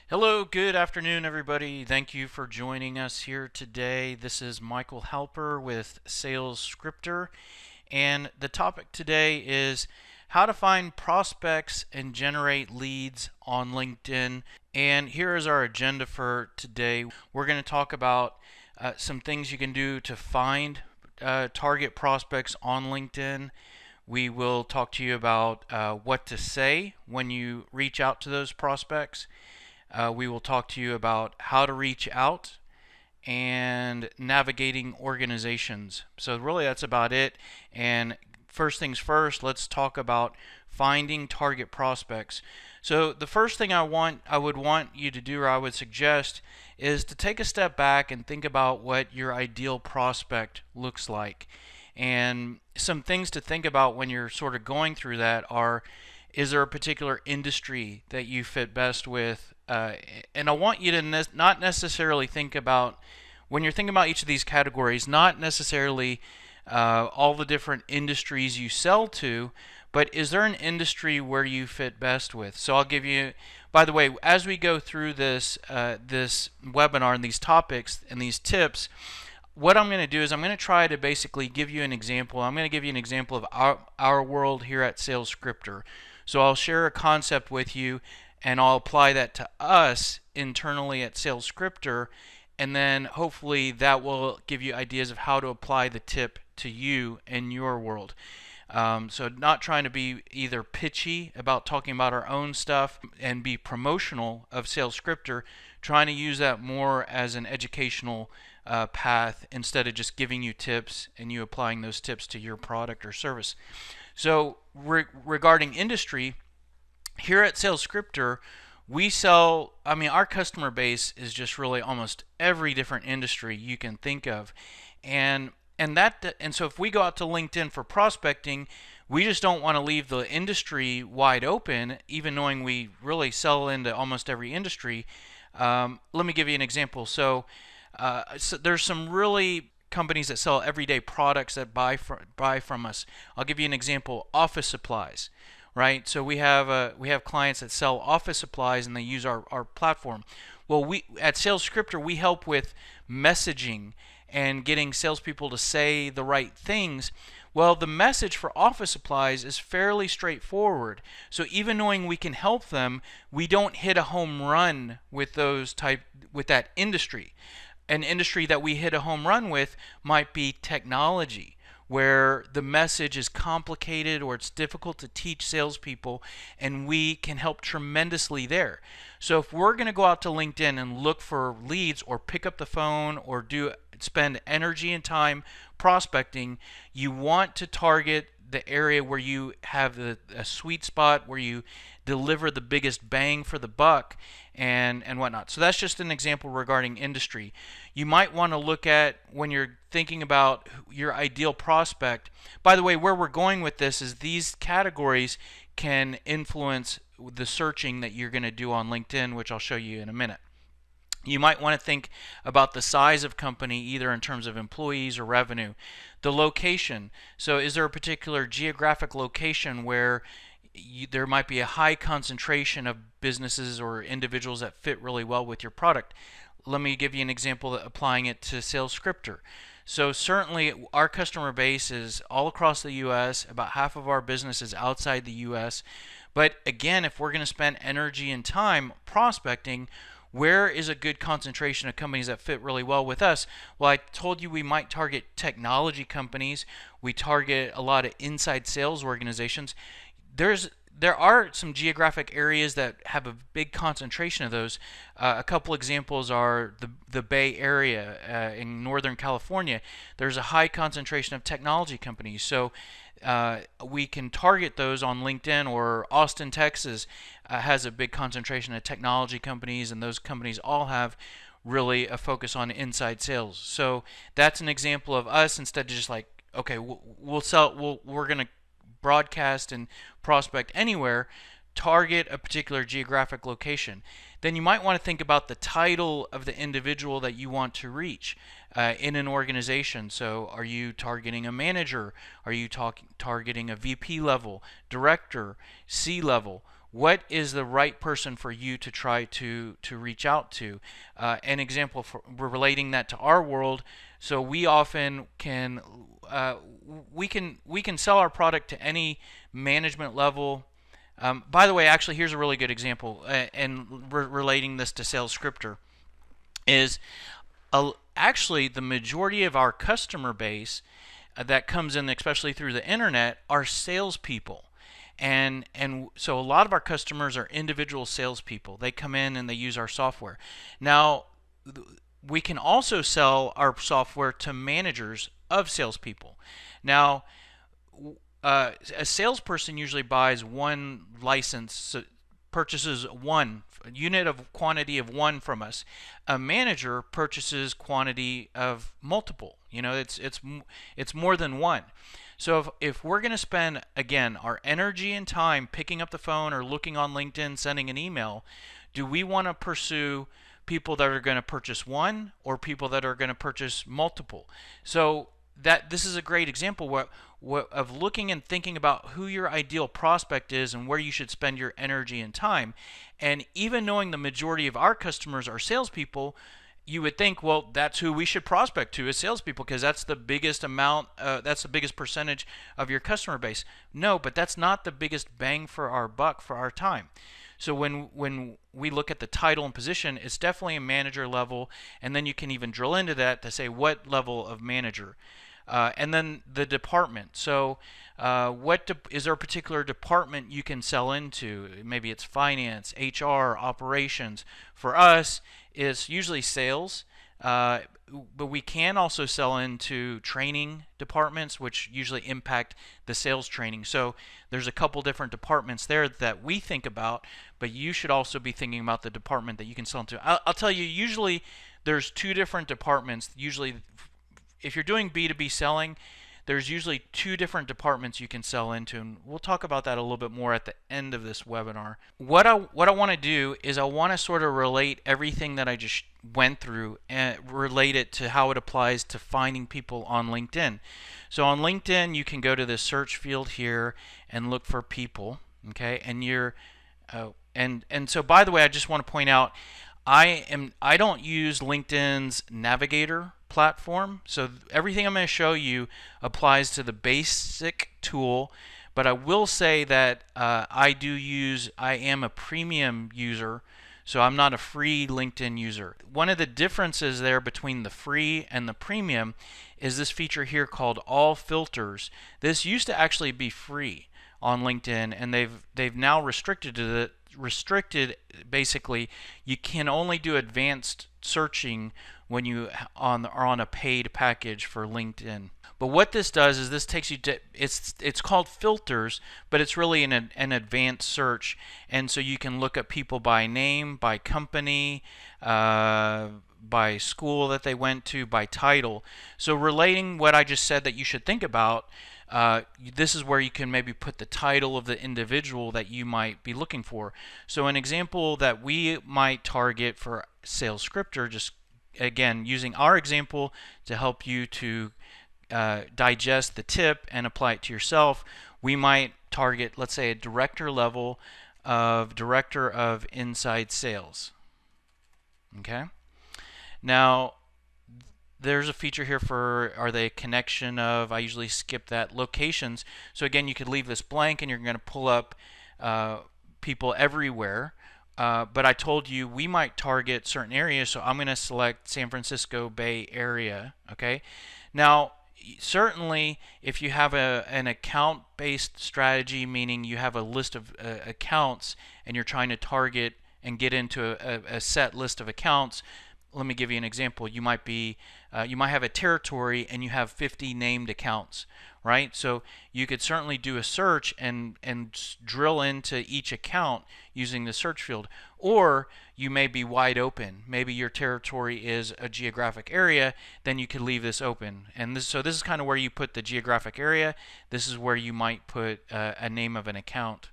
Hello, good afternoon, everybody. Thank you for joining us here today. This is Michael Halper with Sales Scripter, and the topic today is how to find prospects and generate leads on LinkedIn. And here is our agenda for today. We're going to talk about some things you can do to find target prospects on LinkedIn. We will talk to you about what to say when you reach out to those prospects. We will talk to you about how to reach out and navigating organizations. So really that's about it. And first things first, let's talk about finding target prospects. So the first thing I would want you to do, or I would suggest, is to take a step back and think about what your ideal prospect looks like. And some things to think about when you're sort of going through that are, is there a particular industry that you fit best with? And I want you to not necessarily think about, when you're thinking about each of these categories, not necessarily all the different industries you sell to, but is there an industry where you fit best with? So I'll give you, by the way, as we go through this webinar and these topics and these tips, what I'm going to do is I'm going to try to basically give you an example. I'm going to give you an example of our world here at Sales Scripter. So I'll share a concept with you, and I'll apply that to us internally at Sales Scripter, and then hopefully that will give you ideas of how to apply the tip to you and your world. So not trying to be either pitchy about talking about our own stuff and be promotional of Sales Scripter, trying to use that more as an educational path instead of just giving you tips and you applying those tips to your product or service. So regarding industry, here at Sales Scripter, we sell, our customer base is just really almost every different industry you can think of. And so if we go out to LinkedIn for prospecting, we just don't want to leave the industry wide open, even knowing we really sell into almost every industry. Let me give you an example. So there's some really companies that sell everyday products that buy from us. I'll give you an example: office supplies, right? So we have clients that sell office supplies and they use our platform. Well, we at Sales Scripter, we help with messaging and getting salespeople to say the right things. Well, the message for office supplies is fairly straightforward. So even knowing we can help them, we don't hit a home run with that industry. An industry that we hit a home run with might be technology, where the message is complicated or it's difficult to teach salespeople, and we can help tremendously there. So if we're going to go out to LinkedIn and look for leads or pick up the phone or spend energy and time prospecting, you want to target the area where you have a sweet spot, where you deliver the biggest bang for the buck and whatnot. So that's just an example regarding industry. You might want to look at, when you're thinking about your ideal prospect. By the way, where we're going with this is these categories can influence the searching that you're going to do on LinkedIn, which I'll show you in a minute. You might want to think about the size of company, either in terms of employees or revenue. The location. So is there a particular geographic location where there might be a high concentration of businesses or individuals that fit really well with your product? Let me give you an example applying it to Sales Scripter. So certainly our customer base is all across the U.S. About half of our business is outside the U.S. But again, if we're going to spend energy and time prospecting, where is a good concentration of companies that fit really well with us? Well, I told you we might target technology companies. We target a lot of inside sales organizations. There are some geographic areas that have a big concentration of those. A couple examples are the Bay Area in Northern California. There's a high concentration of technology companies. So we can target those on LinkedIn. Or Austin, Texas has a big concentration of technology companies, and those companies all have really a focus on inside sales. So that's an example of us, instead of just like, okay, we're going to broadcast and prospect anywhere, target a particular geographic location. Then you might want to think about the title of the individual that you want to reach in an organization. So are you targeting a manager? Are you targeting a VP level, director, C level? what is the right person for you to try to reach out to. An example for relating that to our world, so we often can we can sell our product to any management level. By the way, actually, here's a really good example, and relating this to Sales Scripter is actually the majority of our customer base that comes in, especially through the internet, are salespeople. And so a lot of our customers are individual salespeople. They come in and they use our software. Now, we can also sell our software to managers of salespeople. Now, a salesperson usually buys one license, so purchases one unit of quantity of one from us. A manager purchases quantity of multiple. It's more than one. So if we're going to spend, again, our energy and time picking up the phone or looking on LinkedIn, sending an email, do we want to pursue people that are going to purchase one or people that are going to purchase multiple? So this is a great example of looking and thinking about who your ideal prospect is and where you should spend your energy and time. And even knowing the majority of our customers are salespeople, you would think, well, that's who we should prospect to as salespeople because that's the biggest amount, that's the biggest percentage of your customer base. No, but that's not the biggest bang for our buck for our time. So when we look at the title and position, it's definitely a manager level, and then you can even drill into that to say what level of manager. And then the department. So is there a particular department you can sell into? Maybe it's finance, HR, operations. For us, it's usually sales. But we can also sell into training departments, which usually impact the sales training. So there's a couple different departments there that we think about, but you should also be thinking about the department that you can sell into. I'll tell you, usually there's two different departments. Usually, if you're doing B2B selling, there's usually two different departments you can sell into, and we'll talk about that a little bit more at the end of this webinar. What I want to do is I want to sort of relate everything that I just went through and relate it to how it applies to finding people on LinkedIn. So on LinkedIn, you can go to the search field here and look for people, okay? And so by the way, I just want to point out I don't use LinkedIn's Navigator platform, so everything I'm going to show you applies to the basic tool, but I will say that I am a premium user, so I'm not a free LinkedIn user. One of the differences there between the free and the premium is this feature here called All Filters. This used to actually be free on LinkedIn, and they've now restricted basically you can only do advanced searching when you are on a paid package for LinkedIn. But what this does is this takes you to it's called filters, but it's really an advanced search, and so you can look at people by name, by company, by school that they went to, by title. So relating what I just said that you should think about, this is where you can maybe put the title of the individual that you might be looking for. So an example that we might target for Sales Scripter, just again using our example to help you to digest the tip and apply it to yourself, we might target, let's say, a director of inside sales. Okay. Now, there's a feature here for, are they a connection of, I usually skip that, locations. So again, you could leave this blank and you're going to pull up people everywhere. But I told you we might target certain areas, so I'm going to select San Francisco Bay Area. Okay. Now, certainly, if you have an account-based strategy, meaning you have a list of accounts and you're trying to target and get into a set list of accounts, let me give you an example. You might have a territory and you have 50 named accounts, right? So you could certainly do a search and drill into each account using the search field. Or you may be wide open. Maybe your territory is a geographic area, then you could leave this open. And so this is kind of where you put the geographic area. This is where you might put a name of an account.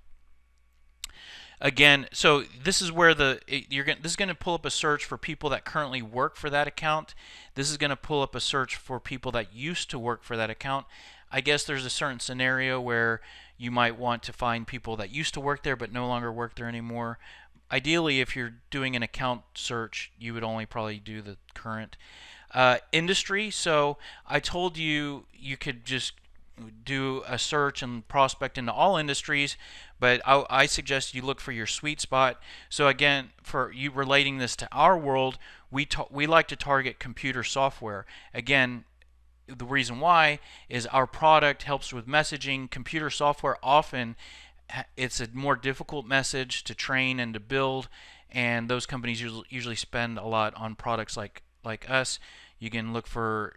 Again, so this is where this is going to pull up a search for people that currently work for that account. This is going to pull up a search for people that used to work for that account. I guess there's a certain scenario where You might want to find people that used to work there but no longer work there anymore. Ideally, if you're doing an account search, you would only probably do the current industry. So I told you you could just do a search and prospect into all industries, but I suggest you look for your sweet spot. So again, for you relating this to our world, we like to target computer software. Again, the reason why is our product helps with messaging. Computer software often it's a more difficult message to train and to build, and those companies usually spend a lot on products like us. You can look for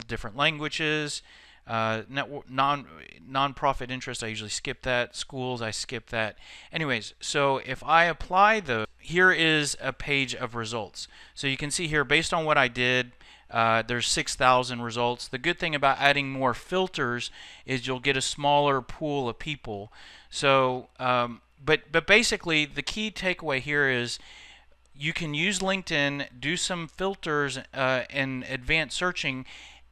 different languages. Non-profit interest, I usually skip that. Schools, I skip that. Anyways, so if I apply those, here is a page of results. So you can see here, based on what I did, there's 6,000 results. The good thing about adding more filters is you'll get a smaller pool of people. So, but basically, the key takeaway here is you can use LinkedIn, do some filters and advanced searching,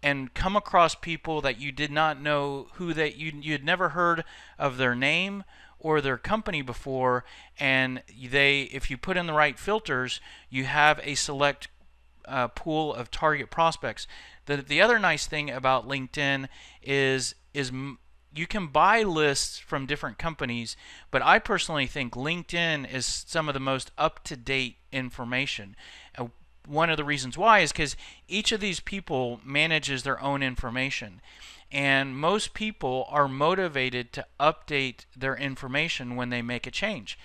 and come across people that you did not know who that you had never heard of their name or their company before, and if you put in the right filters, you have a select pool of target prospects. The other nice thing about LinkedIn is you can buy lists from different companies, but I personally think LinkedIn is some of the most up-to-date information. One of the reasons why is because each of these people manages their own information, and most people are motivated to update their information when they make a change.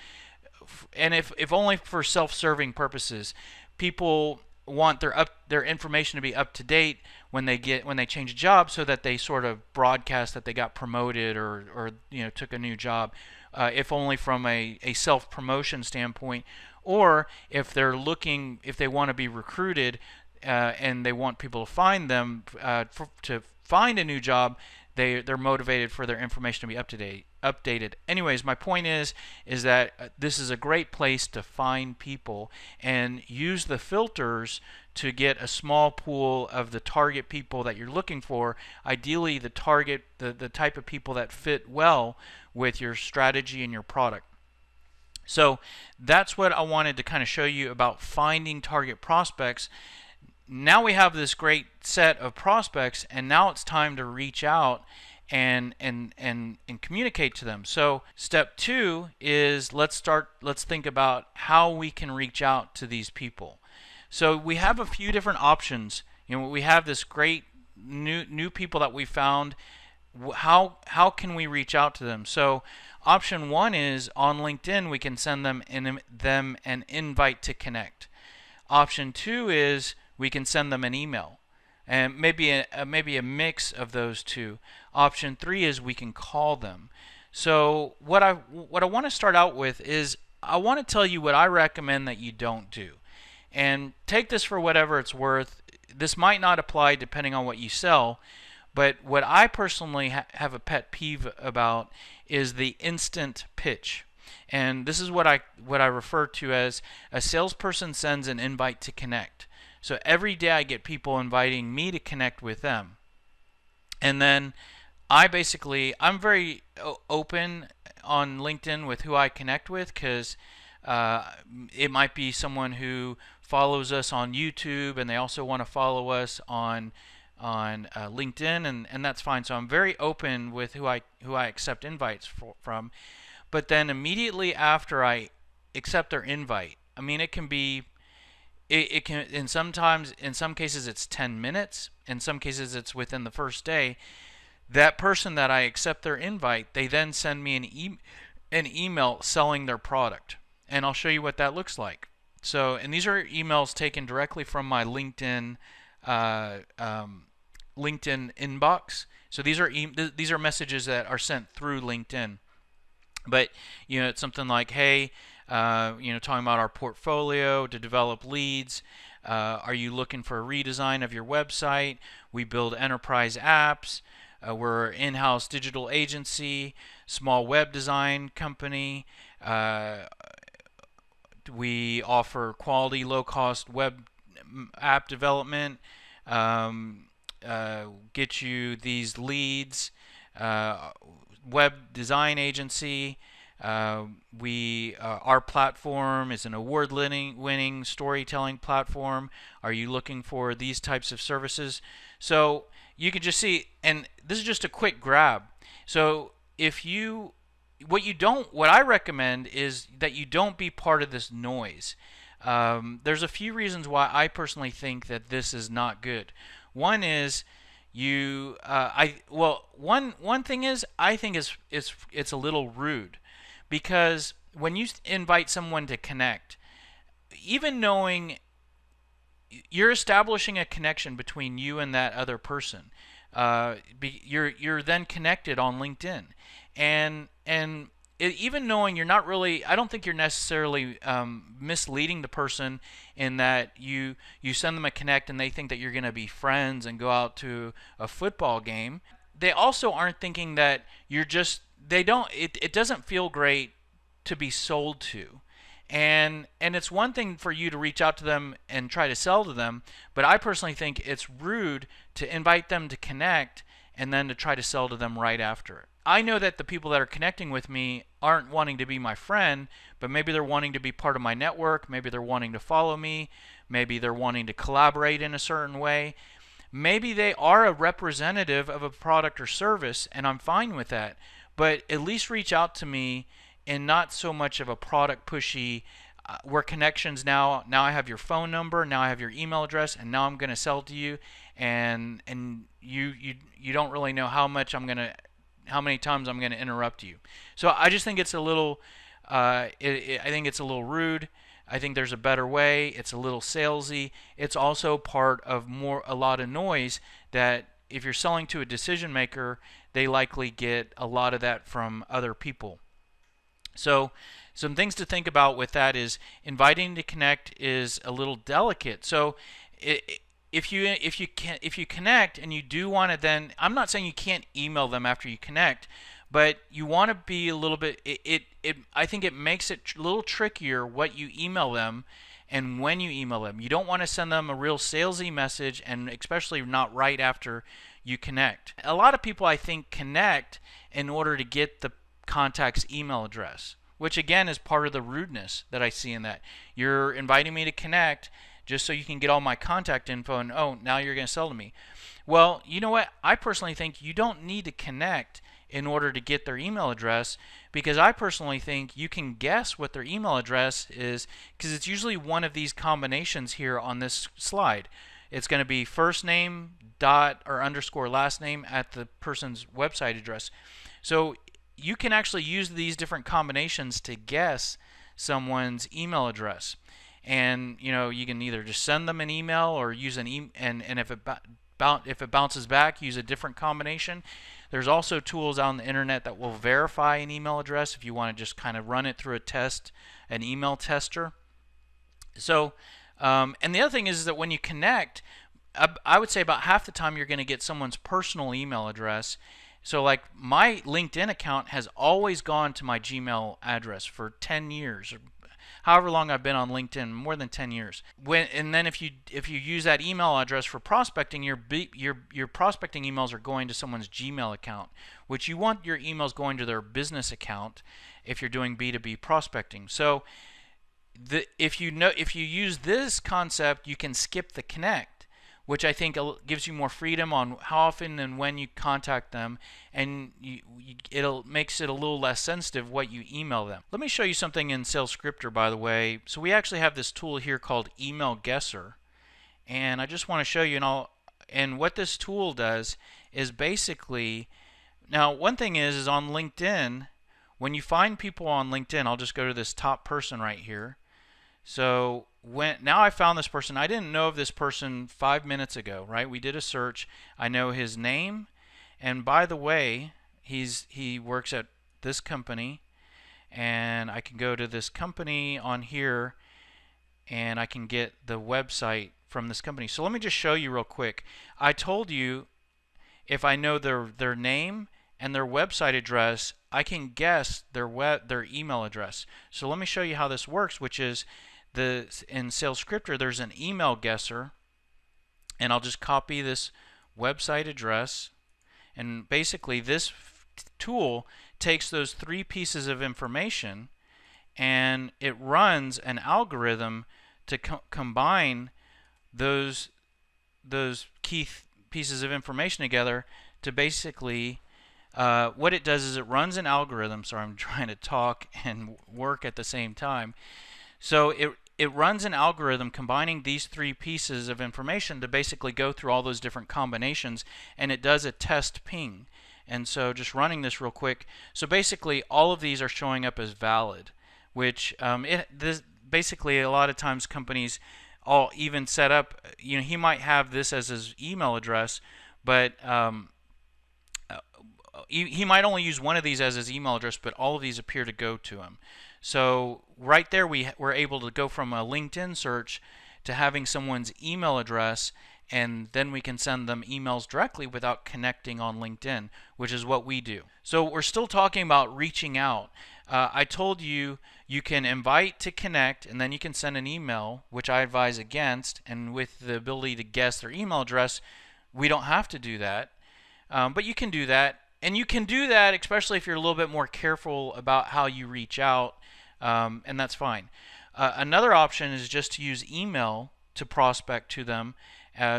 And if only for self-serving purposes. People want their information to be up to date when they change a job, so that they sort of broadcast that they got promoted or took a new job, if only from a self-promotion standpoint, or if they want to be recruited and they want people to find them to find a new job. They're motivated for their information to be updated. Anyways, my point is that this is a great place to find people and use the filters to get a small pool of the target people that you're looking for. Ideally, the type of people that fit well with your strategy and your product. So that's what I wanted to kind of show you about finding target prospects. Now we have this great set of prospects, and now it's time to reach out and communicate to them. So step 2 is let's think about how we can reach out to these people. So we have a few different options. We have this great new people that we found. How can we reach out to them? So option 1 is on LinkedIn we can send them an invite to connect. Option 2 is we can send them an email, and maybe a mix of those two. Option 3 is we can call them. So what I want to start out with is I want to tell you what I recommend that you don't do, and take this for whatever it's worth. This might not apply depending on what you sell, but what I personally have a pet peeve about is the instant pitch. And this is what I refer to as a salesperson sends an invite to connect. So every day I get people inviting me to connect with them. And then I'm very open on LinkedIn with who I connect with, because it might be someone who follows us on YouTube and they also want to follow us on LinkedIn, and that's fine. So I'm very open with who I accept invites from. But then immediately after I accept their invite, it can be in some cases it's 10 minutes, in some cases it's within the first day. That person that I accept their invite, they then send me an email selling their product, and I'll show you what that looks like. So, and these are emails taken directly from my LinkedIn inbox. So these are messages that are sent through LinkedIn. But it's something like, hey, talking about our portfolio to develop leads. Are you looking for a redesign of your website? We build enterprise apps. We're an in-house digital agency, small web design company. We offer quality, low-cost web app development. Get you these leads. web design agency. Our platform is an award-winning storytelling platform. Are you looking for these types of services? So you can just see, and this is just a quick grab. So what I recommend is that you don't be part of this noise. There's a few reasons why I personally think that this is not good. One is one thing is I think it's a little rude, because when you invite someone to connect, even knowing you're establishing a connection between you and that other person, you're then connected on LinkedIn, even knowing you're not really, I don't think you're necessarily misleading the person in that you send them a connect and they think that you're going to be friends and go out to a football game. They also aren't thinking that you're just, it doesn't feel great to be sold to. And it's one thing for you to reach out to them and try to sell to them, but I personally think it's rude to invite them to connect and then to try to sell to them right after. I know that the people that are connecting with me aren't wanting to be my friend, but maybe they're wanting to be part of my network, maybe they're wanting to follow me, maybe they're wanting to collaborate in a certain way. Maybe they are a representative of a product or service, and I'm fine with that. But at least reach out to me in not so much of a product pushy, we're connections now. Now I have your phone number, now I have your email address, and now I'm going to sell to you, and you don't really know how many times I'm going to interrupt you. So I just think it's a little I think it's a little rude. I think there's a better way. It's a little salesy. It's also part of a lot of noise that if you're selling to a decision maker, they likely get a lot of that from other people. So some things to think about with that is inviting to connect is a little delicate. So if you connect and you do want to, then I'm not saying you can't email them after you connect, but you want to be a little bit, I think it makes it a little trickier what you email them and when you email them. You don't want to send them a real salesy message, and especially not right after you connect. A lot of people, I think, connect in order to get the contact's email address, which again is part of the rudeness that I see in that. You're inviting me to connect just so you can get all my contact info, and oh, now you're going to sell to me. Well, you know what? I personally think you don't need to connect in order to get their email address, because I personally think you can guess what their email address is, because it's usually one of these combinations here on this slide. It's going to be first name dot or underscore last name at the person's website address. So you can actually use these different combinations to guess someone's email address. And you can either just send them an email or use an email, and if it bounces back, use a different combination. There's also tools on the internet that will verify an email address if you want to just kind of run it through an email tester. So, and the other thing is that when you connect, I would say about half the time you're going to get someone's personal email address. So like my LinkedIn account has always gone to my Gmail address for 10 years, or however long I've been on LinkedIn, more than 10 years. And then if you use that email address for prospecting, your prospecting emails are going to someone's Gmail account, which you want your emails going to their business account if you're doing B2B prospecting. So if you use this concept, you can skip the connect, which I think gives you more freedom on how often and when you contact them, and it makes it a little less sensitive what you email them. Let me show you something in SalesScripter, by the way. So we actually have this tool here called Email Guesser, and I just want to show you, and what this tool does is basically, now one thing is on LinkedIn, when you find people on LinkedIn, I'll just go to this top person right here. So now I found this person. I didn't know of this person 5 minutes ago, right? We did a search. I know his name, and by the way, he works at this company, and I can go to this company on here, and I can get the website from this company. So let me just show you real quick. I told you if I know their name and their website address, I can guess their email address. So let me show you how this works, which is in SalesScripter, there's an email guesser, and I'll just copy this website address, and basically this tool takes those three pieces of information and it runs an algorithm to combine those key pieces of information together to basically what it does is it runs an algorithm. Sorry, I'm trying to talk and work at the same time. So it runs an algorithm combining these three pieces of information to basically go through all those different combinations, and it does a test ping. And so just running this real quick, so basically all of these are showing up as valid, which basically a lot of times companies all even set up, he might have this as his email address, but he might only use one of these as his email address, but all of these appear to go to him. So right there we're able to go from a LinkedIn search to having someone's email address, and then we can send them emails directly without connecting on LinkedIn, which is what we do. So we're still talking about reaching out. I told you can invite to connect, and then you can send an email, which I advise against. And with the ability to guess their email address, we don't have to do that. But you can do that. And you can do that especially if you're a little bit more careful about how you reach out, and that's fine. Another option is just to use email to prospect to them.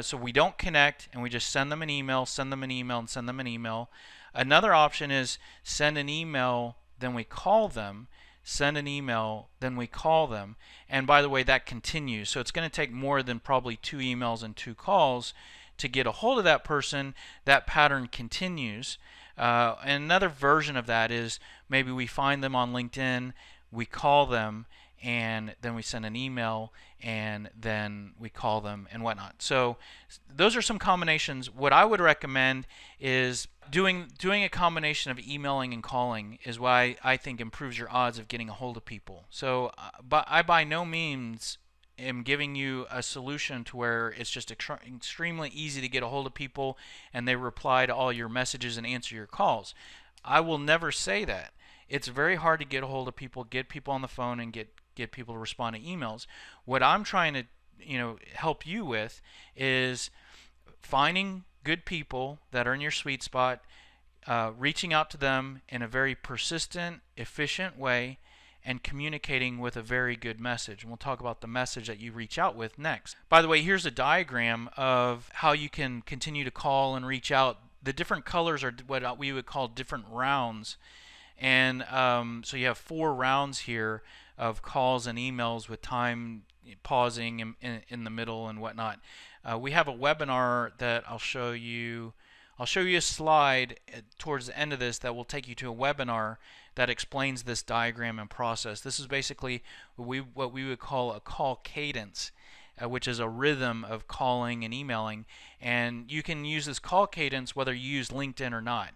So we don't connect, and we just send them an email, send them an email, and send them an email. Another option is send an email, then we call them, send an email, then we call them. And by the way, that continues. So it's going to take more than probably 2 emails and 2 calls to get a hold of that person. That pattern continues. And another version of that is maybe we find them on LinkedIn, we call them, and then we send an email, and then we call them and whatnot. So those are some combinations. What I would recommend is doing a combination of emailing and calling is why I think improves your odds of getting a hold of people. So but I by no means am giving you a solution to where it's just extremely easy to get a hold of people and they reply to all your messages and answer your calls. I will never say that. It's very hard to get a hold of people, get people on the phone, and get people to respond to emails. What I'm trying to help you with is finding good people that are in your sweet spot, reaching out to them in a very persistent, efficient way, and communicating with a very good message. And we'll talk about the message that you reach out with next. By the way, here's a diagram of how you can continue to call and reach out. The different colors are what we would call different rounds. And so you have 4 rounds here of calls and emails with time pausing in the middle and whatnot. We have a webinar that I'll show you. I'll show you a slide towards the end of this that will take you to a webinar that explains this diagram and process. This is basically what we would call a call cadence, which is a rhythm of calling and emailing. And you can use this call cadence whether you use LinkedIn or not.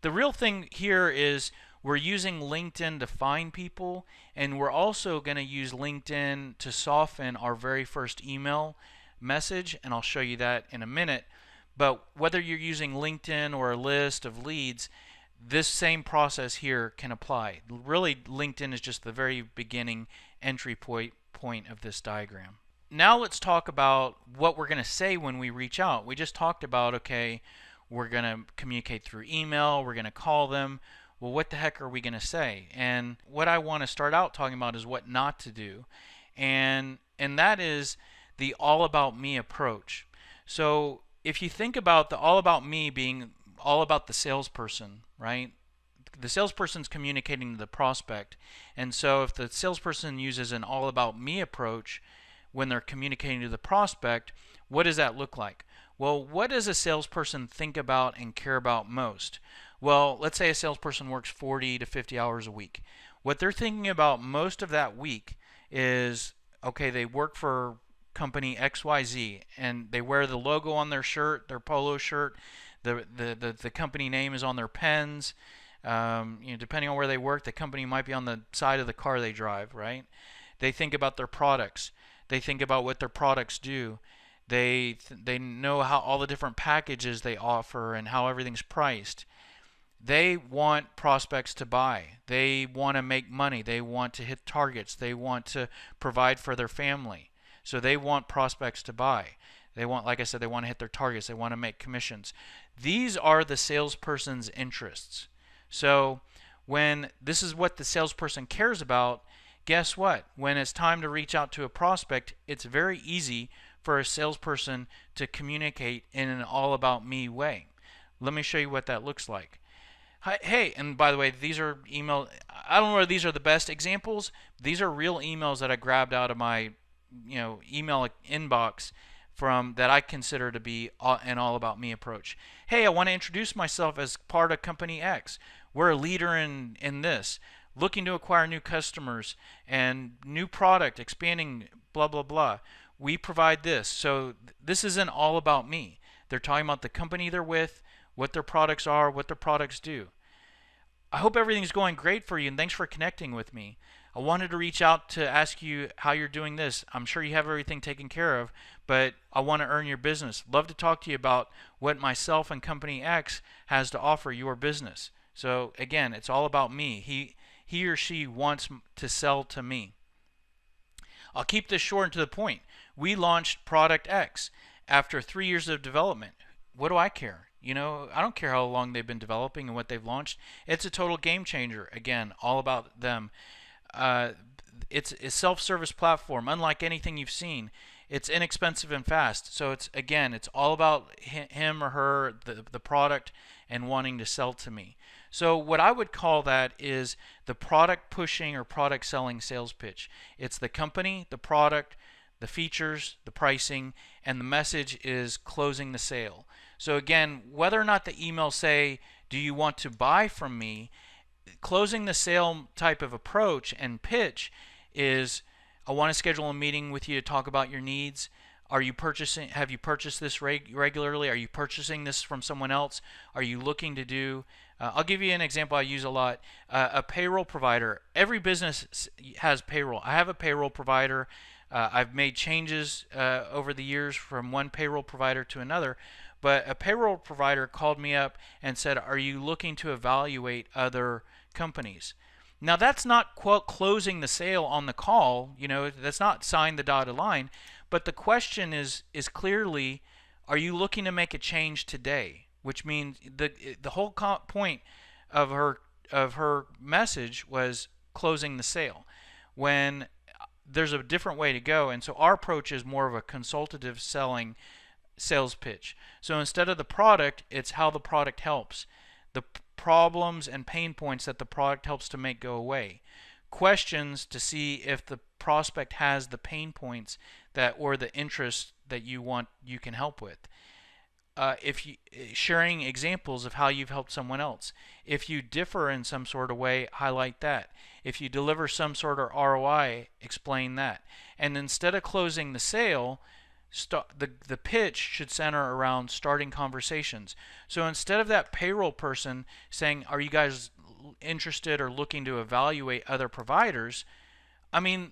The real thing here is we're using LinkedIn to find people, and we're also going to use LinkedIn to soften our very first email message, and I'll show you that in a minute. But whether you're using LinkedIn or a list of leads, this same process here can apply. Really, LinkedIn is just the very beginning entry point of this diagram. Now let's talk about what we're going to say when we reach out. We just talked about, okay, we're going to communicate through email, we're going to call them. Well, what the heck are we going to say? And what I want to start out talking about is what not to do. And that is the all about me approach. So if you think about the all about me being all about the salesperson, right? The salesperson's communicating to the prospect. And so if the salesperson uses an all about me approach when they're communicating to the prospect, what does that look like? Well, what does a salesperson think about and care about most? Well, let's say a salesperson works 40 to 50 hours a week. What they're thinking about most of that week is, okay, they work for company XYZ and they wear the logo on their shirt, their polo shirt, the company name is on their pens. Depending on where they work, the company might be on the side of the car they drive, right? They think about their products. They think about what their products do. They know how all the different packages they offer and how everything's priced. They want prospects to buy. They want to make money. They want to hit targets. They want to provide for their family. So they want prospects to buy. They want, like I said, they want to hit their targets. They want to make commissions. These are the salesperson's interests. So when this is what the salesperson cares about, guess what? When it's time to reach out to a prospect, it's very easy for a salesperson to communicate in an all about me way. Let me show you what that looks like. Hey, and by the way, these are email. I don't know if these are the best examples. These are real emails that I grabbed out of my, email inbox from that I consider to be an all about me approach. Hey, I want to introduce myself as part of Company X. We're a leader in this, looking to acquire new customers and new product, expanding, blah blah blah. We provide this. So this isn't all about me. They're talking about the company they're with, what their products are, what their products do. I hope everything's going great for you, and thanks for connecting with me. I wanted to reach out to ask you how you're doing this. I'm sure you have everything taken care of, but I want to earn your business. Love to talk to you about what myself and Company X has to offer your business. So again, it's all about me. He or she wants to sell to me. I'll keep this short and to the point. We launched Product X after 3 years of development. What do I care? I don't care how long they've been developing and what they've launched. It's a total game changer. Again, all about them. It's a self-service platform, unlike anything you've seen. It's inexpensive and fast. So it's all about him or her, the product, and wanting to sell to me. So what I would call that is the product pushing or product selling sales pitch. It's the company, the product, the features, the pricing, and the message is closing the sale. So again, whether or not the emails say, do you want to buy from me, closing the sale type of approach and pitch is, I want to schedule a meeting with you to talk about your needs. Have you purchased this regularly? Are you purchasing this from someone else? Are you looking to do, I'll give you an example I use a lot. A payroll provider. Every business has payroll. I have a payroll provider. I've made changes over the years from one payroll provider to another. But a payroll provider called me up and said, are you looking to evaluate other companies? Now that's not quote closing the sale on the call, that's not sign the dotted line, but the question is clearly, are you looking to make a change today? Which means the whole point of her message was closing the sale, when there's a different way to go. And so our approach is more of a consultative selling sales pitch. So instead of the product, it's how the product helps, the problems and pain points that the product helps to make go away, questions to see if the prospect has the pain points that or the interest that you can help with. If you sharing examples of how you've helped someone else. If you differ in some sort of way, highlight that. If you deliver some sort of ROI, explain that. And instead of closing the sale, the pitch should center around starting conversations. So instead of that payroll person saying, are you guys interested or looking to evaluate other providers, with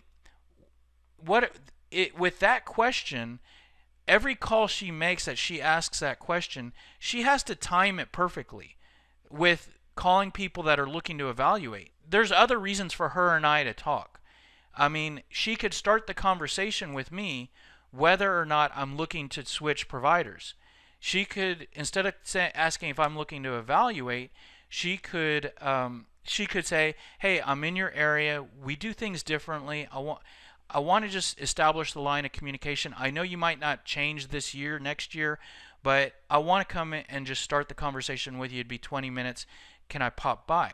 that question, every call she makes that she asks that question, she has to time it perfectly with calling people that are looking to evaluate. There's other reasons for her and I to talk. She could start the conversation with me whether or not I'm looking to switch providers. She could, instead of asking if I'm looking to evaluate, she could say, hey, I'm in your area. We do things differently. I want to just establish the line of communication. I know you might not change this year, next year, but I want to come in and just start the conversation with you. It'd be 20 minutes. Can I pop by?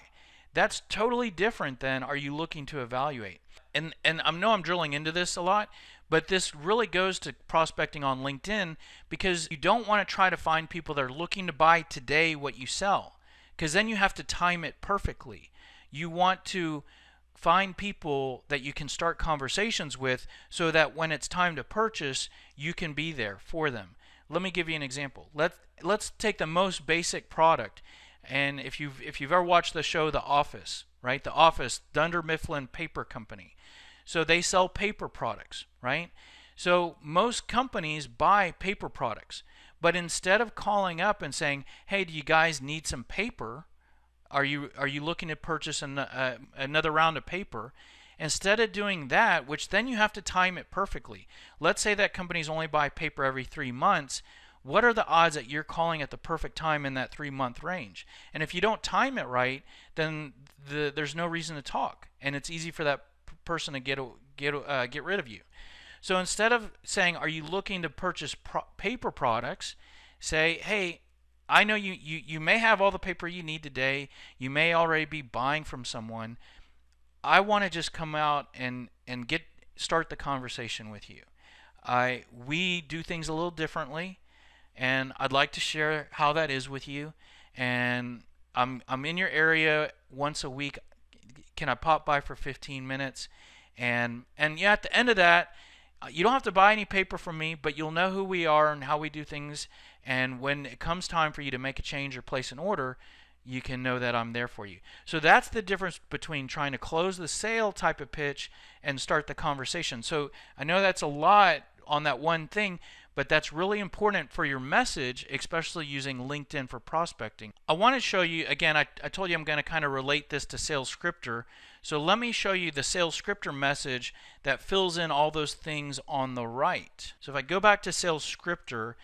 That's totally different than, are you looking to evaluate? And I know I'm drilling into this a lot, but this really goes to prospecting on LinkedIn, because you don't want to try to find people that are looking to buy today what you sell, because then you have to time it perfectly. You want to find people that you can start conversations with so that when it's time to purchase, you can be there for them. Let me give you an example. Let's take the most basic product. And if you've ever watched the show The Office, right? The Office, Dunder Mifflin Paper Company. So they sell paper products, right? So most companies buy paper products, but instead of calling up and saying, "Hey, do you guys need some paper? Are you looking to purchase another round of paper?" Instead of doing that, which then you have to time it perfectly. Let's say that companies only buy paper every 3 months. what are the odds that you're calling at the perfect time in that 3-month range? And if you don't time it right, then there's no reason to talk, and it's easy for that person to get rid of you. So instead of saying, are you looking to purchase paper products, say, hey, I know you may have all the paper you need today. You may already be buying from someone. I want to just come out and start the conversation with you. We do things a little differently, and I'd like to share how that is with you. And I'm in your area once a week. Can I pop by for 15 minutes? And yeah, at the end of that, you don't have to buy any paper from me, but you'll know who we are and how we do things. And when it comes time for you to make a change or place an order, you can know that I'm there for you. So that's the difference between trying to close the sale type of pitch and start the conversation. So I know that's a lot on that one thing, but that's really important for your message, especially using LinkedIn for prospecting. I want to show you, again, I told you I'm going to kind of relate this to Sales Scripter. So let me show you the Sales Scripter message that fills in all those things on the right. So if I go back to Sales Scripter,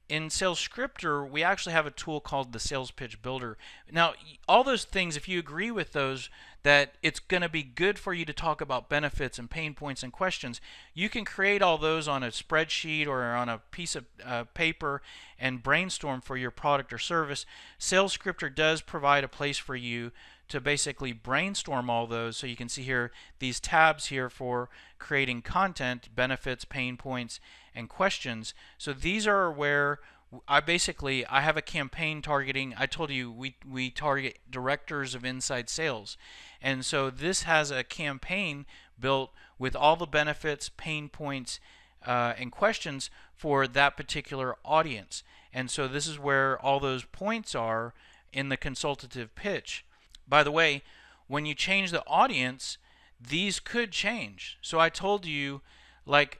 in Sales Scripter, we actually have a tool called the Sales Pitch Builder. Now, all those things, if you agree with those, that it's going to be good for you to talk about benefits and pain points and questions, you can create all those on a spreadsheet or on a piece of paper and brainstorm for your product or service. Sales Scripter does provide a place for you to basically brainstorm all those. So you can see here these tabs here for creating content, benefits, pain points, and questions. So these are where I have a campaign targeting. I told you we target directors of inside sales, and so this has a campaign built with all the benefits, pain points, and questions for that particular audience. And so this is where all those points are in the consultative pitch. By the way, when you change the audience, these could change. So I told you, like,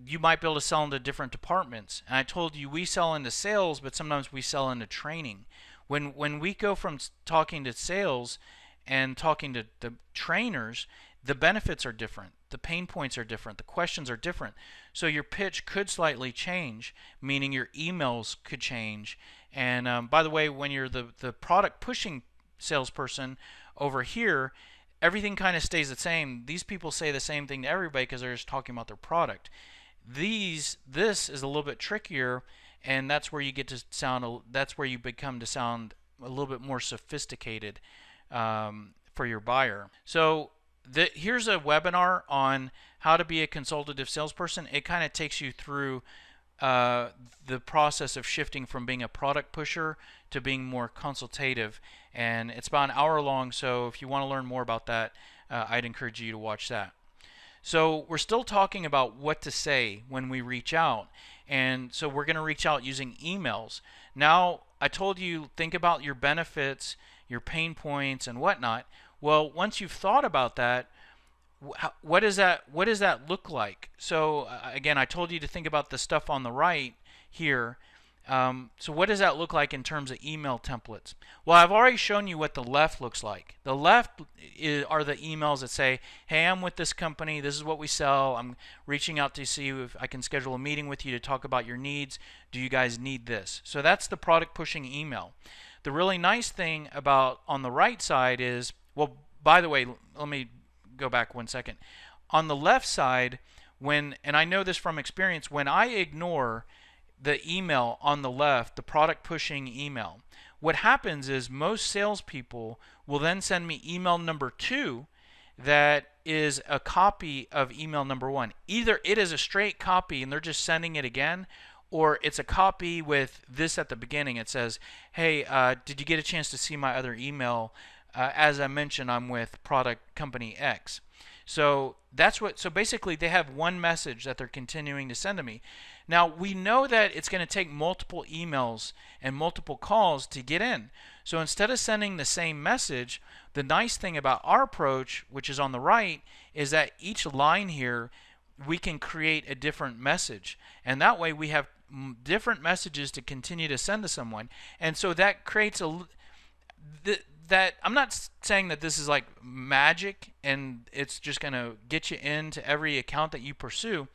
you might be able to sell into different departments. And I told you we sell into sales, but sometimes we sell into training. When we go from talking to sales and talking to the trainers, the benefits are different. The pain points are different. The questions are different. So your pitch could slightly change, meaning your emails could change. And by the way, when you're the product pushing salesperson over here, everything kind of stays the same. These people say the same thing to everybody because they're just talking about their product. This is a little bit trickier, and that's where you get to sound. That's where you become to sound a little bit more sophisticated for your buyer. So here's a webinar on how to be a consultative salesperson. It kind of takes you through the process of shifting from being a product pusher to being more consultative, and it's about an hour long. So if you want to learn more about that, I'd encourage you to watch that. So we're still talking about what to say when we reach out, and so we're going to reach out using emails. Now, I told you, think about your benefits, your pain points, and whatnot. Well, once you've thought about that, what does that look like? So again, I told you to think about the stuff on the right here. So what does that look like in terms of email templates? Well, I've already shown you what the left looks like. The left are the emails that say, hey, I'm with this company, this is what we sell, I'm reaching out to see if I can schedule a meeting with you to talk about your needs. Do you guys need this? So that's the product pushing email. The really nice thing about on the right side is, well, by the way, let me go back 1 second. On the left side, and I know this from experience, when I ignore the email on the left, the product pushing email, what happens is most salespeople will then send me email number 2 that is a copy of email number 1. Either it is a straight copy and they're just sending it again, or it's a copy with this at the beginning. It says, hey, did you get a chance to see my other email? As I mentioned, I'm with product company X. So so basically they have one message that they're continuing to send to me. Now, we know that it's going to take multiple emails and multiple calls to get in. So instead of sending the same message, the nice thing about our approach, which is on the right, is that each line here, we can create a different message. And that way we have different messages to continue to send to someone. And so that creates that I'm not saying that this is like magic and it's just going to get you into every account that you pursue.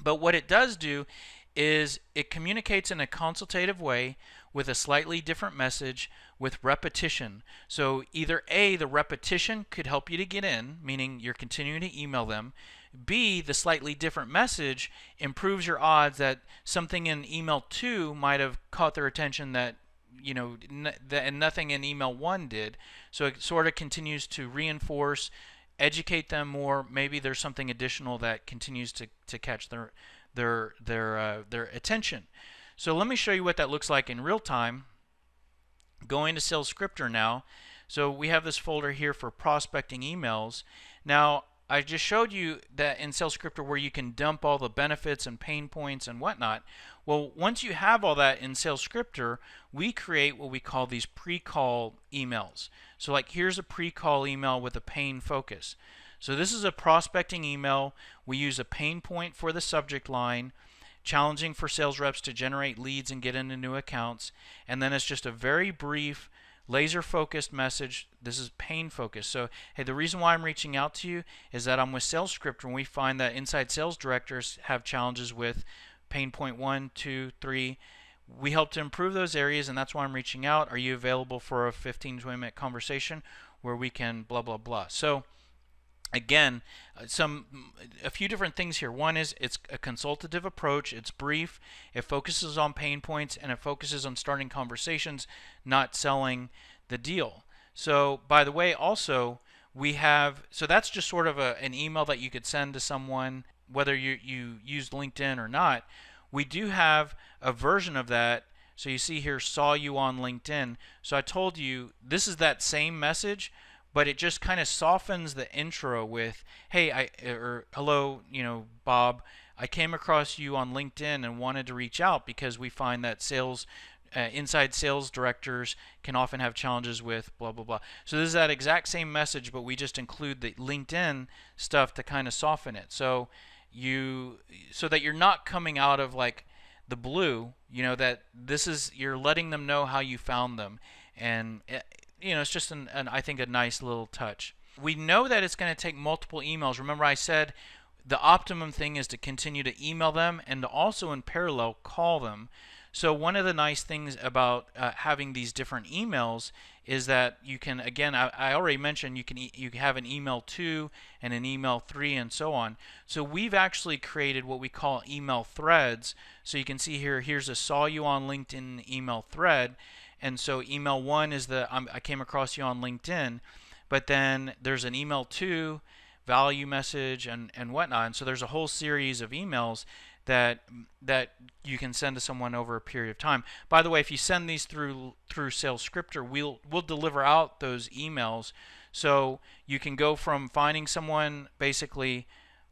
But what it does do is it communicates in a consultative way with a slightly different message with repetition. So either A, the repetition could help you to get in, meaning you're continuing to email them. B, the slightly different message improves your odds that something in email 2 might have caught their attention that and nothing in email 1 did. So it sort of continues to reinforce, educate them more. Maybe there's something additional that continues to catch their attention. So let me show you what that looks like in real time. Going to Sales Scripter now. So we have this folder here for prospecting emails. Now I just showed you that in Sales Scripter where you can dump all the benefits and pain points and whatnot. Well, once you have all that in Sales Scripter, we create what we call these pre-call emails. So like here's a pre-call email with a pain focus. So this is a prospecting email. We use a pain point for the subject line, challenging for sales reps to generate leads and get into new accounts. And then it's just a very brief, laser-focused message. This is pain focused. So, hey, the reason why I'm reaching out to you is that I'm with Sales Scripter, and we find that inside sales directors have challenges with pain point 1, 2, 3. We help to improve those areas, and that's why I'm reaching out. Are you available for a 15 to 20 minute conversation where we can blah, blah, blah. So, again, a few different things here. One is it's a consultative approach. It's brief. It focuses on pain points, and it focuses on starting conversations, not selling the deal. So, by the way, also we have, so that's just sort of an email that you could send to someone, whether you used LinkedIn or not. We do have a version of that. So you see here, saw you on LinkedIn. So I told you this is that same message, but it just kind of softens the intro with, hey, hello, Bob, I came across you on LinkedIn and wanted to reach out because we find that inside sales directors can often have challenges with blah, blah, blah. So this is that exact same message, but we just include the LinkedIn stuff to kind of soften it. So that you're not coming out of like the blue, that you're letting them know how you found them. And it's just I think a nice little touch. We know that it's going to take multiple emails. Remember I said the optimum thing is to continue to email them and to also in parallel call them. So one of the nice things about having these different emails is that you can, again, I already mentioned you can have an email 2 and an email 3 and so on. So we've actually created what we call email threads. So you can see here's a saw you on LinkedIn email thread. And so email 1 is I came across you on LinkedIn, but then there's an email 2, value message and whatnot. And so there's a whole series of emails that you can send to someone over a period of time. By the way, if you send these through Sales Scripter, we'll deliver out those emails. So you can go from finding someone basically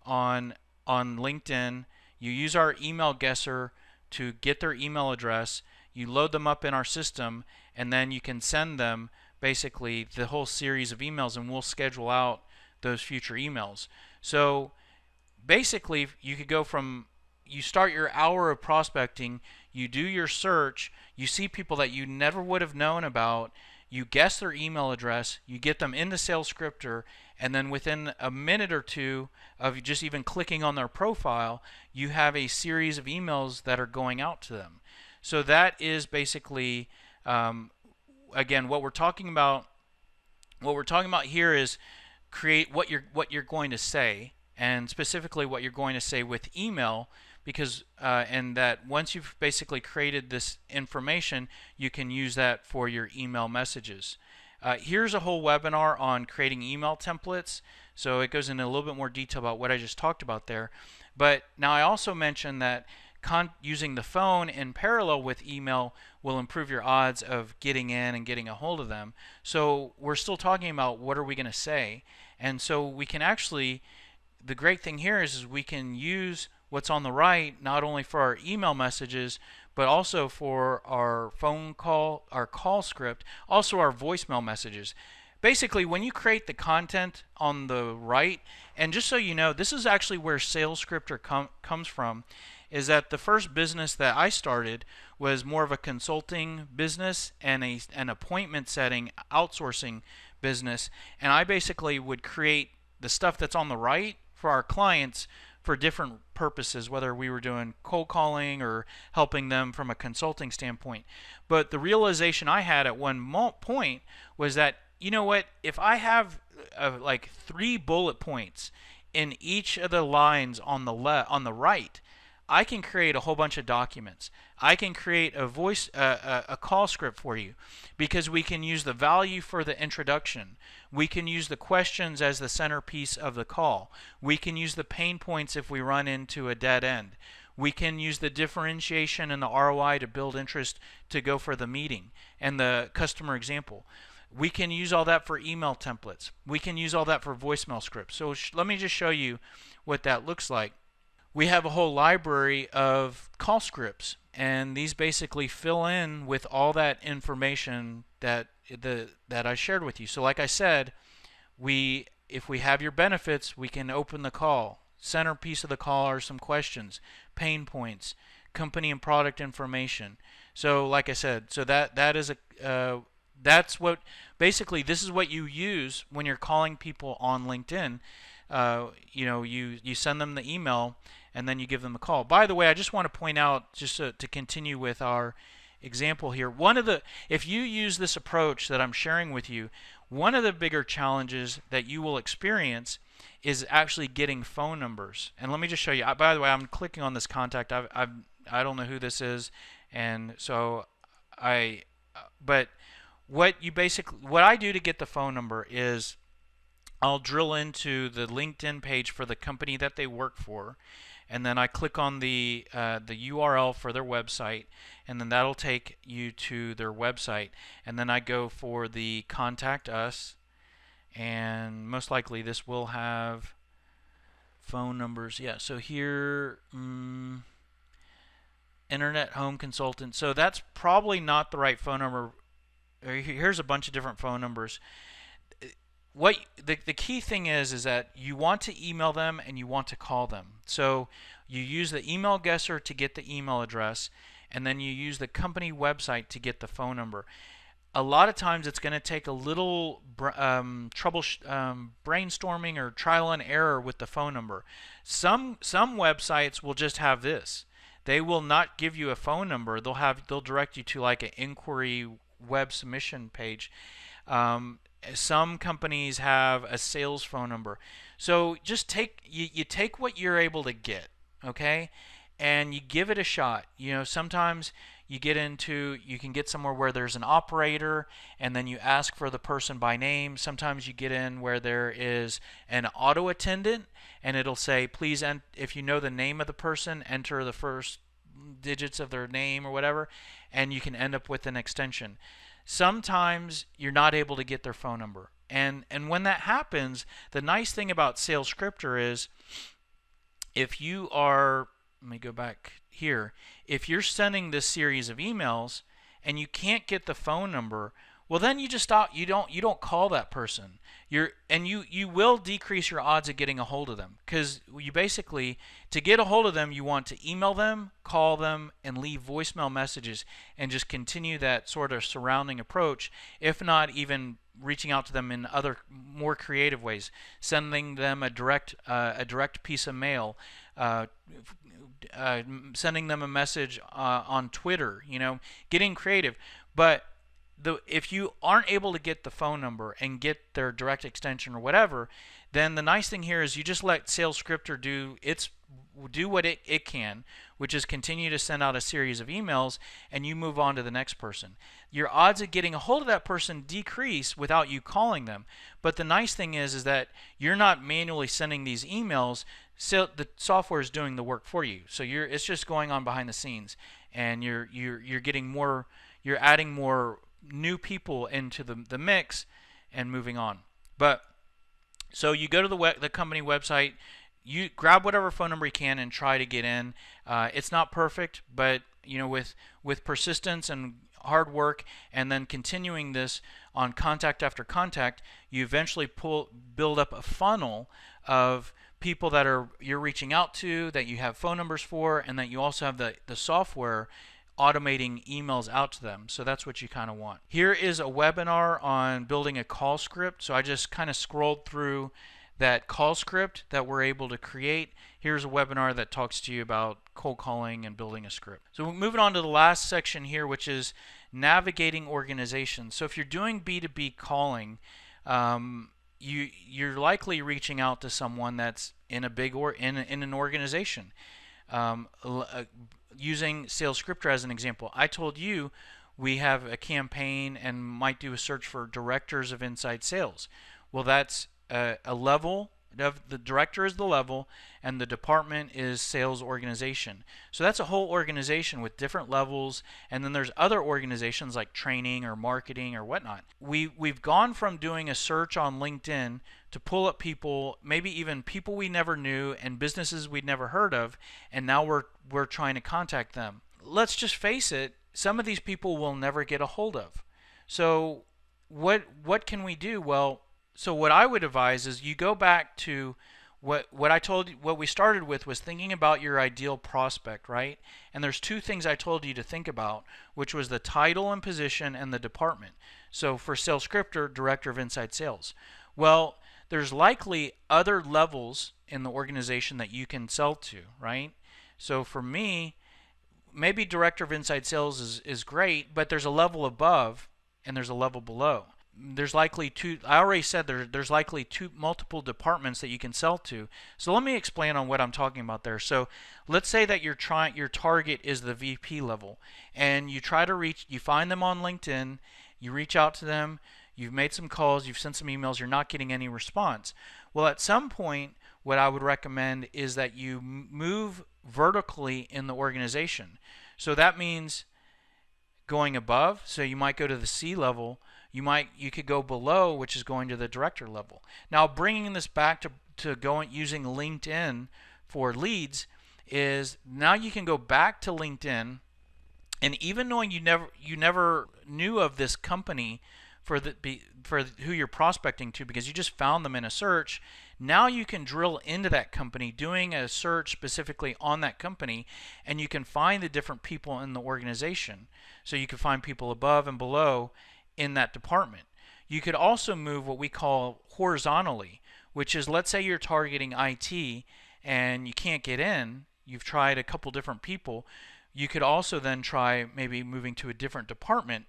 on LinkedIn, you use our email guesser to get their email address, you load them up in our system, and then you can send them basically the whole series of emails, and we'll schedule out those future emails. So basically you could go from, you start your hour of prospecting, you do your search, you see people that you never would have known about, you guess their email address, you get them into Sales Scripter, and then within a minute or two of just even clicking on their profile, you have a series of emails that are going out to them. So that is basically, again, what we're talking about. What we're talking about here is create what you're going to say, and specifically what you're going to say with email, because and that once you've basically created this information, you can use that for your email messages. Here's a whole webinar on creating email templates, so it goes into a little bit more detail about what I just talked about there. But now I also mentioned that using the phone in parallel with email will improve your odds of getting in and getting a hold of them. So we're still talking about what are we going to say, and so we can actually, the great thing here is we can use what's on the right not only for our email messages but also for our phone call, our call script, also our voicemail messages. Basically, when you create the content on the right, and just so you know, this is actually where Sales Scripter comes from, is that the first business that I started was more of a consulting business and an appointment setting outsourcing business, and I basically would create the stuff that's on the right for our clients for different purposes, whether we were doing cold calling or helping them from a consulting standpoint. But the realization I had at one point was that, you know what, if I have like 3 bullet points in each of the lines on the right, I can create a whole bunch of documents. I can create a call script for you, because we can use the value for the introduction. We can use the questions as the centerpiece of the call. We can use the pain points if we run into a dead end. We can use the differentiation and the ROI to build interest to go for the meeting and the customer example. We can use all that for email templates. We can use all that for voicemail scripts. So let me just show you what that looks like. We have a whole library of call scripts, and these basically fill in with all that information that I shared with you. So like I said, if we have your benefits, we can open the call. Centerpiece of the call are some questions, pain points, company and product information. So like I said, so that is that's what basically this is what you use when you're calling people on LinkedIn. You send them the email and then you give them a call. By the way, I just want to point out, just to continue with our example here, if you use this approach that I'm sharing with you, one of the bigger challenges that you will experience is actually getting phone numbers. And let me just show you. By the way, I'm clicking on this contact. I don't know who this is, and so but what I do to get the phone number is I'll drill into the LinkedIn page for the company that they work for, and then I click on the URL for their website, and then that'll take you to their website, and then I go for the contact us, and most likely this will have phone numbers. Yeah, so here, internet home consultant. So that's probably not the right phone number. Here's a bunch of different phone numbers. What the key thing is that you want to email them and you want to call them. So you use the email guesser to get the email address, and then you use the company website to get the phone number. A lot of times it's going to take a little brainstorming or trial and error with the phone number. Some websites will just have this. They will not give you a phone number. They'll direct you to like an inquiry web submission page. Some companies have a sales phone number. So just take what you're able to get, okay, and you give it a shot. Sometimes you can get somewhere where there's an operator, and then you ask for the person by name. Sometimes you get in where there is an auto attendant, and it'll say, please, if you know the name of the person, enter the first digits of their name or whatever, and you can end up with an extension. Sometimes you're not able to get their phone number. And when that happens, the nice thing about SalesScripter is if you are, let me go back here, if you're sending this series of emails and you can't get the phone number, well then you just stop. You don't call that person. You will decrease your odds of getting a hold of them, because you basically, to get a hold of them, you want to email them, call them, and leave voicemail messages, and just continue that sort of surrounding approach, if not even reaching out to them in other more creative ways, sending them a direct piece of mail, sending them a message on Twitter, getting creative. But if you aren't able to get the phone number and get their direct extension or whatever, then the nice thing here is you just let SalesScripter do what it can, which is continue to send out a series of emails, and you move on to the next person. Your odds of getting a hold of that person decrease without you calling them. But the nice thing is that you're not manually sending these emails. So the software is doing the work for you. So it's just going on behind the scenes, and you're getting more. You're adding more new people into the mix and moving on. But so you go to the company website, you grab whatever phone number you can and try to get in. It's not perfect, but with persistence and hard work, and then continuing this on contact after contact, you eventually build up a funnel of people that you're reaching out to, that you have phone numbers for, and that you also have the software automating emails out to them. So that's what you kind of want. Here is a webinar on building a call script. So I just kind of scrolled through that call script that we're able to create. Here's a webinar that talks to you about cold calling and building a script. So moving on to the last section here, which is navigating organizations. So if you're doing B2B calling, you're likely reaching out to someone that's in a big in an organization. Using SalesScripter as an example, I told you we have a campaign and might do a search for directors of inside sales. Well, that's a level of the director is the level, and the department is sales organization. So that's a whole organization with different levels, and then there's other organizations like training or marketing or whatnot. We've gone from doing a search on LinkedIn to pull up people, maybe even people we never knew and businesses we'd never heard of, and now we're trying to contact them. Let's just face it, some of these people we'll never get a hold of. So what can we do? Well, so what I would advise is you go back to what I told you. What we started with was thinking about your ideal prospect, right? And there's two things I told you to think about, which was the title and position and the department. So for SalesScripter, Director of Inside Sales. Well, there's likely other levels in the organization that you can sell to, right? So for me, maybe Director of Inside Sales is great, but there's a level above and there's a level below. There's likely two. I already said there's likely multiple departments that you can sell to. So let me explain on what I'm talking about there. So let's say that your target is the VP level, and you find them on LinkedIn, you reach out to them, you've made some calls, you've sent some emails, you're not getting any response. Well, at some point, what I would recommend is that you move vertically in the organization. So that means going above. So you might go to the C level. You could go below, which is going to the director level. Now, bringing this back to using LinkedIn for leads is now you can go back to LinkedIn, and even knowing you never knew of this company for who you're prospecting to because you just found them in a search, now you can drill into that company doing a search specifically on that company, and you can find the different people in the organization. So you can find people above and below in that department. You could also move what we call horizontally, which is, let's say you're targeting IT and you can't get in, you've tried a couple different people, you could also then try maybe moving to a different department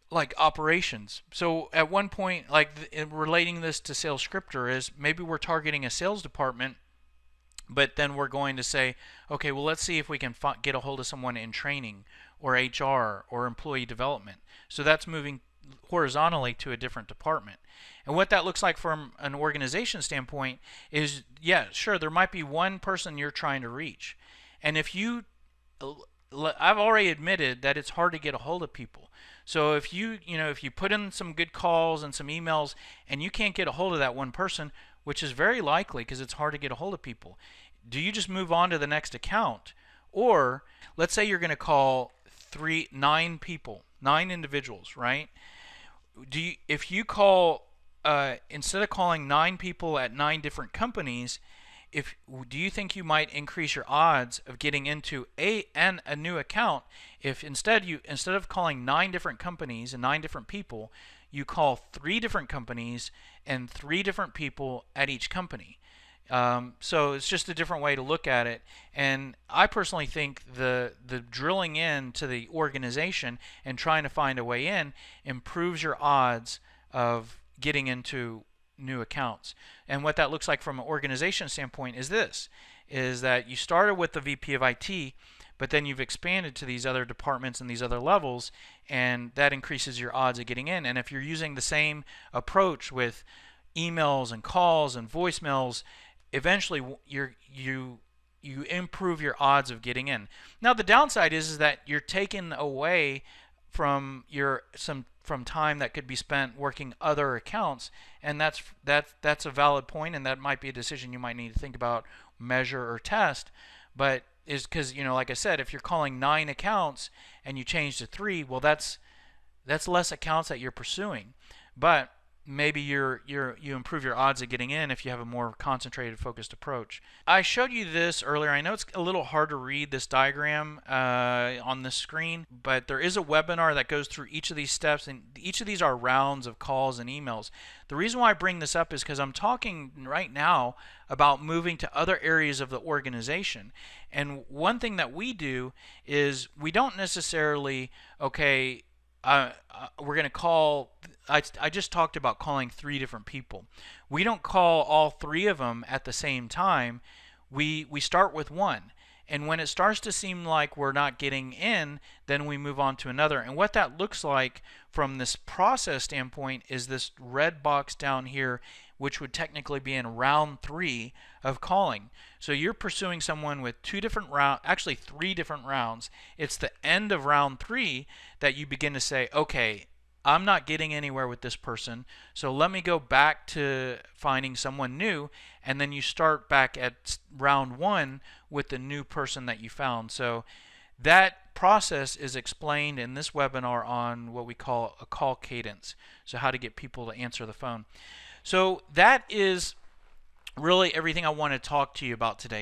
like operations. So at one point, like relating this to SalesScripter, is maybe we're targeting a sales department, but then we're going to say, okay, well, let's see if we can get a hold of someone in training or HR or employee development. So that's moving horizontally to a different department. And what that looks like from an organization standpoint is, yeah, sure, there might be one person you're trying to reach. And if I've already admitted that it's hard to get a hold of people. So if you put in some good calls and some emails and you can't get a hold of that one person, which is very likely because it's hard to get a hold of people, do you just move on to the next account? Or let's say you're going to call 9 people, 9 individuals, right? If you call instead of calling 9 people at 9 different companies, do you think you might increase your odds of getting into a new account if instead of calling 9 different companies and 9 different people, you call 3 different companies and 3 different people at each company? So it's just a different way to look at it, and I personally think the drilling into the organization and trying to find a way in improves your odds of getting into new accounts. And what that looks like from an organization standpoint is that you started with the VP of IT, but then you've expanded to these other departments and these other levels, and that increases your odds of getting in. And if you're using the same approach with emails and calls and voicemails, eventually you improve your odds of getting in. Now the downside is that you're taken away from from time that could be spent working other accounts, and that's a valid point, and that might be a decision you might need to think about, measure or test. But is because, like I said, if you're calling 9 accounts and you change to 3, well, that's less accounts that you're pursuing. But maybe you improve your odds of getting in if you have a more concentrated, focused approach. I showed you this earlier. I know it's a little hard to read this diagram on the screen, but there is a webinar that goes through each of these steps, and each of these are rounds of calls and emails. The reason why I bring this up is because I'm talking right now about moving to other areas of the organization. And one thing that we do is we don't necessarily, okay, we're going to call, I just talked about calling 3 different people. We don't call all 3 of them at the same time. We start with one. And when it starts to seem like we're not getting in, then we move on to another. And what that looks like from this process standpoint is this red box down here, which would technically be in round 3 of calling. So you're pursuing someone with 2 different rounds, actually 3 different rounds. It's the end of round 3 that you begin to say, okay, I'm not getting anywhere with this person, so let me go back to finding someone new, and then you start back at round 1 with the new person that you found. So that process is explained in this webinar on what we call a call cadence, so how to get people to answer the phone. So that is really everything I want to talk to you about today.